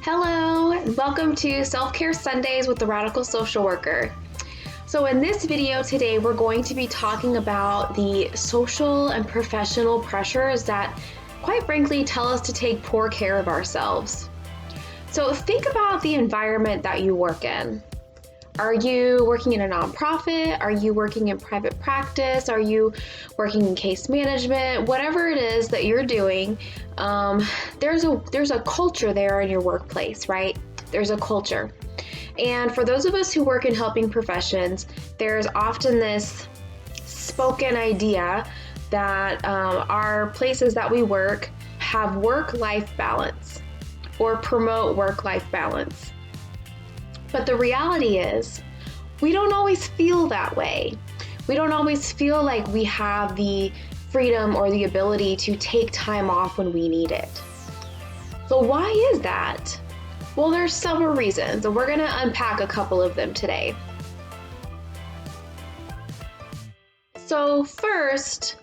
Hello, and welcome to Self-Care Sundays with the Radical Social Worker. So in this video today, we're going to be talking about the social and professional pressures that, quite frankly, tell us to take poor care of ourselves. So think about the environment that you work in. Are you working in a nonprofit? Are you working in private practice? Are you working in case management? Whatever it is that you're doing, there's a culture there in your workplace, right? There's a culture. And for those of us who work in helping professions, there's often this spoken idea that our places that we work have work-life balance or promote work-life balance. But the reality is, we don't always feel that way. We don't always feel like we have the freedom or the ability to take time off when we need it. So why is that? Well, there's several reasons, and we're going to unpack a couple of them today. So first,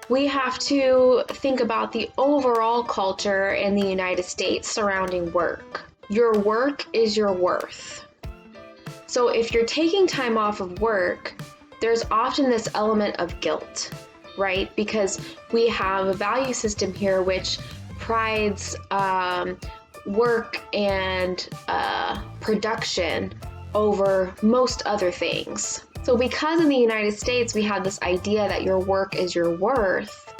we have to think about the overall culture in the United States surrounding work. Your work is your worth. So if you're taking time off of work, there's often this element of guilt, right? Because we have a value system here which prides work and production over most other things. So because in the United States we have this idea that your work is your worth,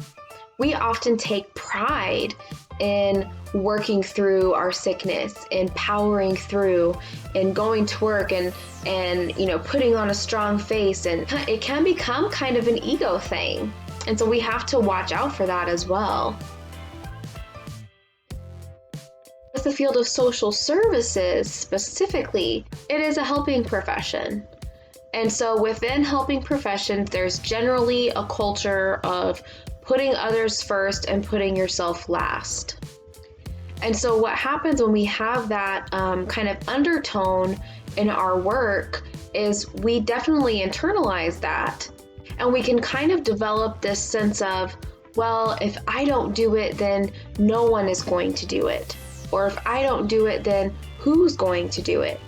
we often take pride in working through our sickness and powering through and going to work and putting on a strong face, and it can become kind of an ego thing. And so we have to watch out for that as well. With the field of social services specifically, it is a helping profession. And so within helping professions, there's generally a culture of putting others first and putting yourself last. And so what happens when we have that kind of undertone in our work is we definitely internalize that. And we can kind of develop this sense of, well, if I don't do it, then no one is going to do it. Or if I don't do it, then who's going to do it?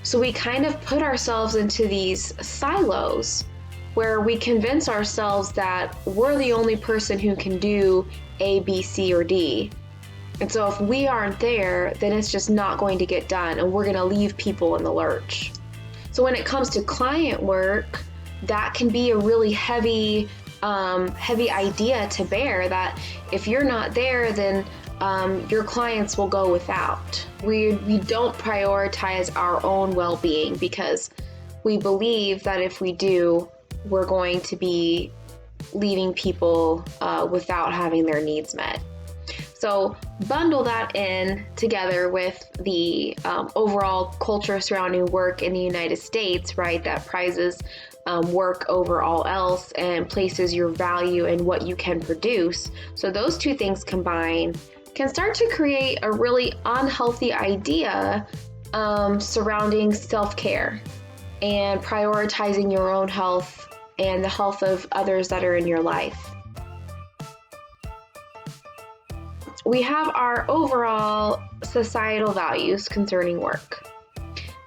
So we kind of put ourselves into these silos where we convince ourselves that we're the only person who can do A, B, C, or D. And so if we aren't there, then it's just not going to get done, and we're going to leave people in the lurch. So when it comes to client work, that can be a really heavy idea to bear, that if you're not there, then your clients will go without. We don't prioritize our own well-being because we believe that if we do, we're going to be leaving people without having their needs met. So bundle that in together with the overall culture surrounding work in the United States, right, that prizes work over all else and places your value in what you can produce. So those two things combined can start to create a really unhealthy idea surrounding self-care and prioritizing your own health and the health of others that are in your life. We have our overall societal values concerning work.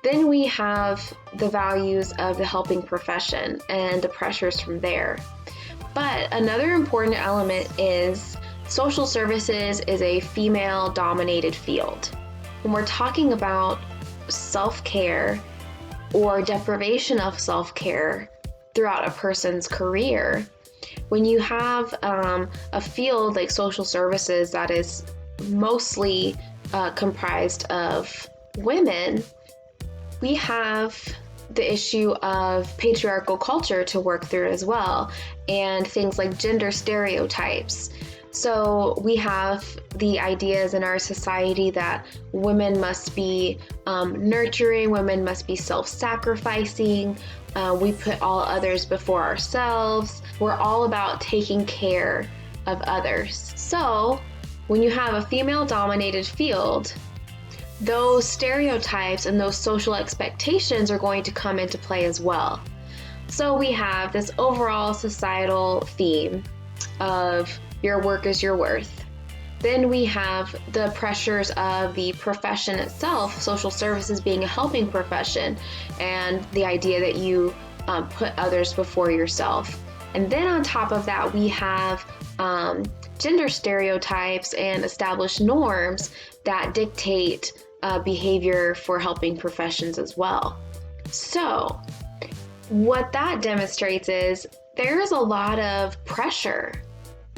Then we have the values of the helping profession and the pressures from there. But another important element is social services is a female-dominated field. When we're talking about self-care or deprivation of self-care throughout a person's career, when you have a field like social services that is mostly comprised of women, we have the issue of patriarchal culture to work through as well, and things like gender stereotypes. So we have the ideas in our society that women must be nurturing, women must be self-sacrificing, we put all others before ourselves. We're all about taking care of others. So when you have a female-dominated field, those stereotypes and those social expectations are going to come into play as well. So we have this overall societal theme of your work is your worth. Then we have the pressures of the profession itself, social services being a helping profession, and the idea that you put others before yourself. And then on top of that, we have gender stereotypes and established norms that dictate behavior for helping professions as well. So what that demonstrates is there's a lot of pressure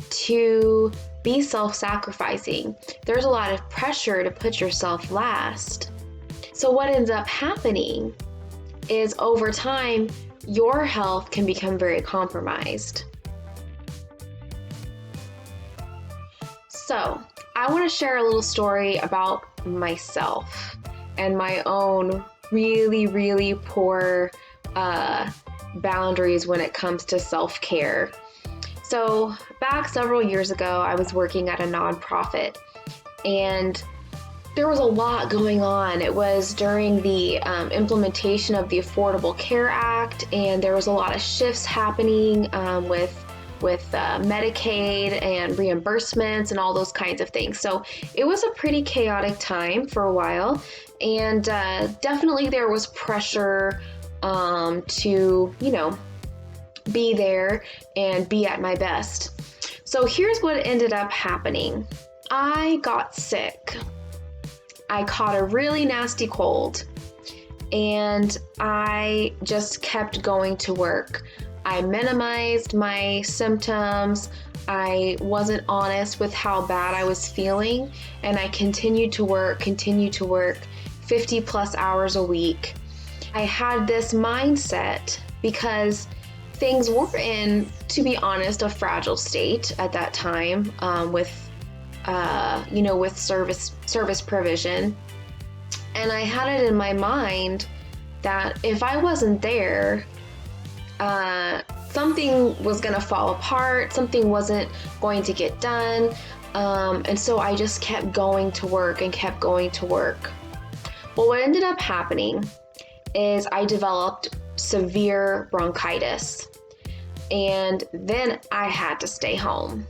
to be self-sacrificing. There's a lot of pressure to put yourself last. So what ends up happening is over time, your health can become very compromised. So I want to share a little story about myself and my own really, really poor boundaries when it comes to self-care. So back several years ago, I was working at a nonprofit, and there was a lot going on. It was during the implementation of the Affordable Care Act, and there was a lot of shifts happening with Medicaid and reimbursements and all those kinds of things. So it was a pretty chaotic time for a while, and definitely there was pressure to, be there and be at my best. So here's what ended up happening. I got sick. I caught a really nasty cold, and I just kept going to work. I minimized my symptoms. I wasn't honest with how bad I was feeling, and I continued to work 50 plus hours a week. I had this mindset because things were in, to be honest, a fragile state at that time with service provision. And I had it in my mind that if I wasn't there, something was going to fall apart, something wasn't going to get done. And so I just kept going to work. Well, what ended up happening is I developed severe bronchitis, and then I had to stay home.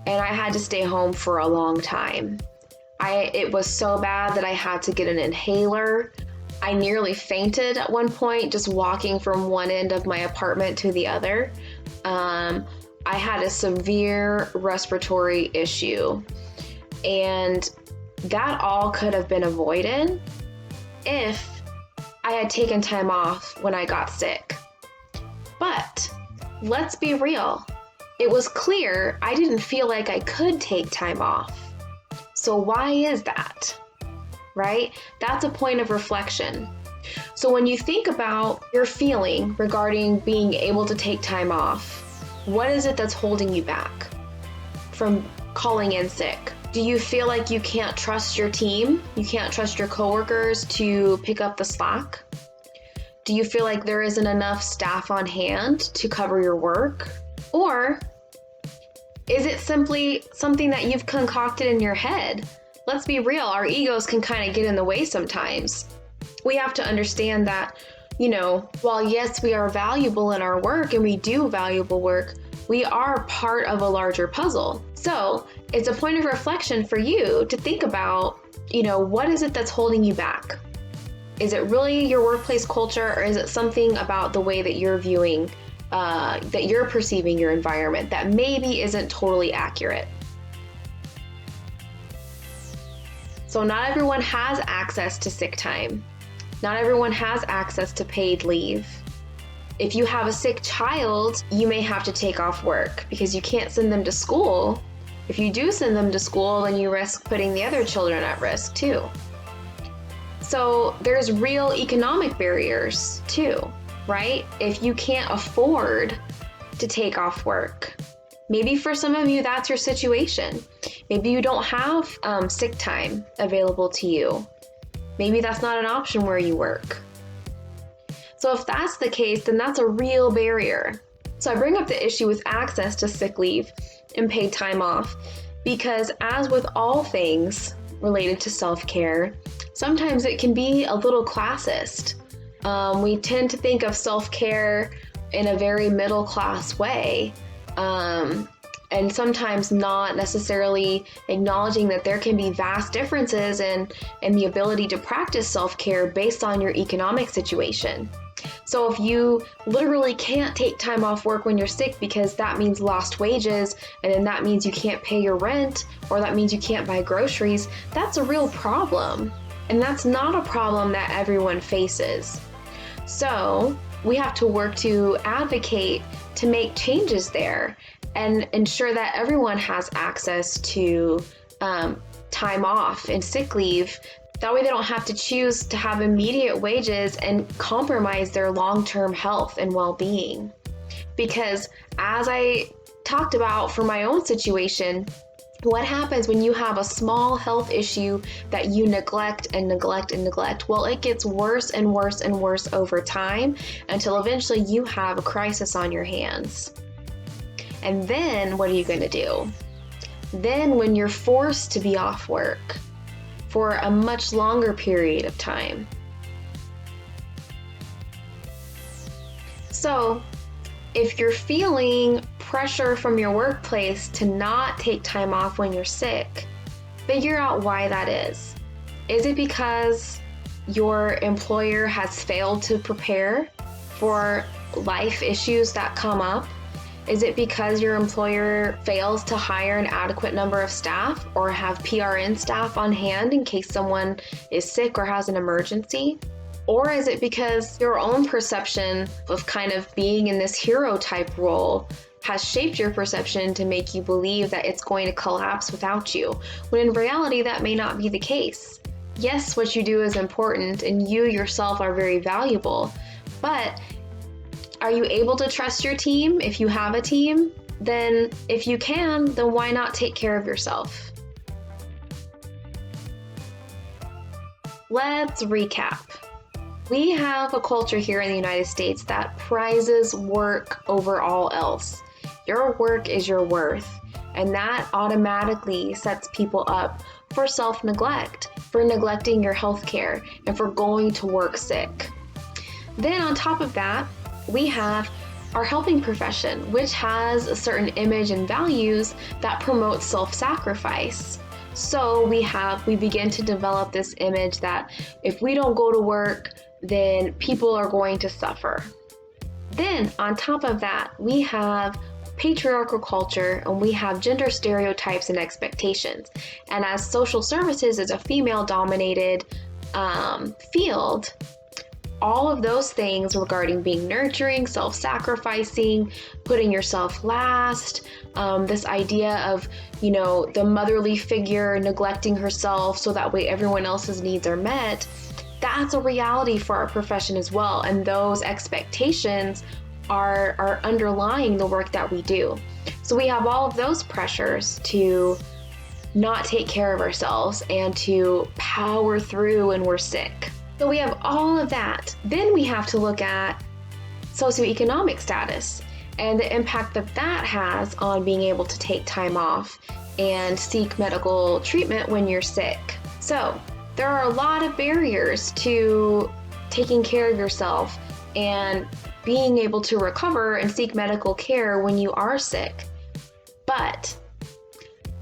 And I had to stay home for a long time. It was so bad that I had to get an inhaler. I nearly fainted at one point just walking from one end of my apartment to the other. I had a severe respiratory issue, and that all could have been avoided if I had taken time off when I got sick. But let's be real. It was clear I didn't feel like I could take time off. So why is that? Right? That's a point of reflection. So when you think about your feeling regarding being able to take time off, what is it that's holding you back from calling in sick? Do you feel like you can't trust your team? You can't trust your coworkers to pick up the slack? Do you feel like there isn't enough staff on hand to cover your work? Or is it simply something that you've concocted in your head? Let's be real, our egos can kind of get in the way sometimes. We have to understand that, while yes, we are valuable in our work and we do valuable work, we are part of a larger puzzle. So it's a point of reflection for you to think about, what is it that's holding you back? Is it really your workplace culture, or is it something about the way that you're viewing, that you're perceiving your environment that maybe isn't totally accurate? So not everyone has access to sick time. Not everyone has access to paid leave. If you have a sick child, you may have to take off work because you can't send them to school. If you do send them to school, then you risk putting the other children at risk too. So there's real economic barriers too, right? If you can't afford to take off work, maybe for some of you, that's your situation. Maybe you don't have sick time available to you. Maybe that's not an option where you work. So if that's the case, then that's a real barrier. So I bring up the issue with access to sick leave and paid time off because, as with all things related to self-care, sometimes it can be a little classist. We tend to think of self-care in a very middle-class way. and sometimes not necessarily acknowledging that there can be vast differences in the ability to practice self-care based on your economic situation. So if you literally can't take time off work when you're sick because that means lost wages, and then that means you can't pay your rent, or that means you can't buy groceries, that's a real problem. And that's not a problem that everyone faces. So we have to work to advocate to make changes there and ensure that everyone has access to time off and sick leave. That way they don't have to choose to have immediate wages and compromise their long-term health and well-being. Because as I talked about for my own situation, what happens when you have a small health issue that you neglect and neglect and neglect? Well, it gets worse and worse and worse over time until eventually you have a crisis on your hands. And then what are you going to do? Then when you're forced to be off work for a much longer period of time. So if you're feeling pressure from your workplace to not take time off when you're sick, figure out why that is. Is it because your employer has failed to prepare for life issues that come up? Is it because your employer fails to hire an adequate number of staff or have PRN staff on hand in case someone is sick or has an emergency? Or is it because your own perception of kind of being in this hero type role has shaped your perception to make you believe that it's going to collapse without you, when in reality that may not be the case? Yes, what you do is important and you yourself are very valuable, but are you able to trust your team if you have a team? Then if you can, then why not take care of yourself? Let's recap. We have a culture here in the United States that prizes work over all else. Your work is your worth, and that automatically sets people up for self-neglect, for neglecting your health care, and for going to work sick. Then on top of that, we have our helping profession, which has a certain image and values that promote self-sacrifice. So we begin to develop this image that if we don't go to work, then people are going to suffer. Then on top of that, we have patriarchal culture and we have gender stereotypes and expectations. And as social services is a female-dominated field, all of those things regarding being nurturing, self-sacrificing, putting yourself last, this idea of, the motherly figure neglecting herself so that way everyone else's needs are met, that's a reality for our profession as well. And those expectations are underlying the work that we do. So we have all of those pressures to not take care of ourselves and to power through when we're sick. So we have all of that. Then we have to look at socioeconomic status and the impact that that has on being able to take time off and seek medical treatment when you're sick. So there are a lot of barriers to taking care of yourself and being able to recover and seek medical care when you are sick. But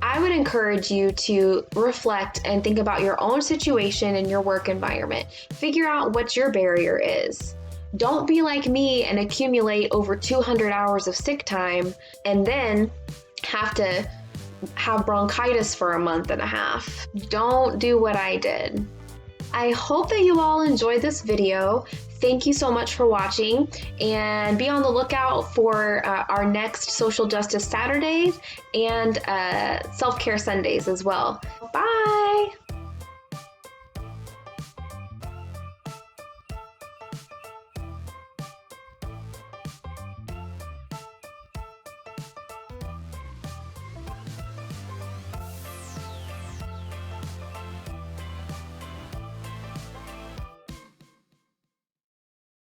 I would encourage you to reflect and think about your own situation and your work environment. Figure out what your barrier is. Don't be like me and accumulate over 200 hours of sick time and then have to have bronchitis for a month and a half. Don't do what I did. I hope that you all enjoyed this video. Thank you so much for watching, and be on the lookout for our next Social Justice Saturdays and Self-Care Sundays as well. Bye!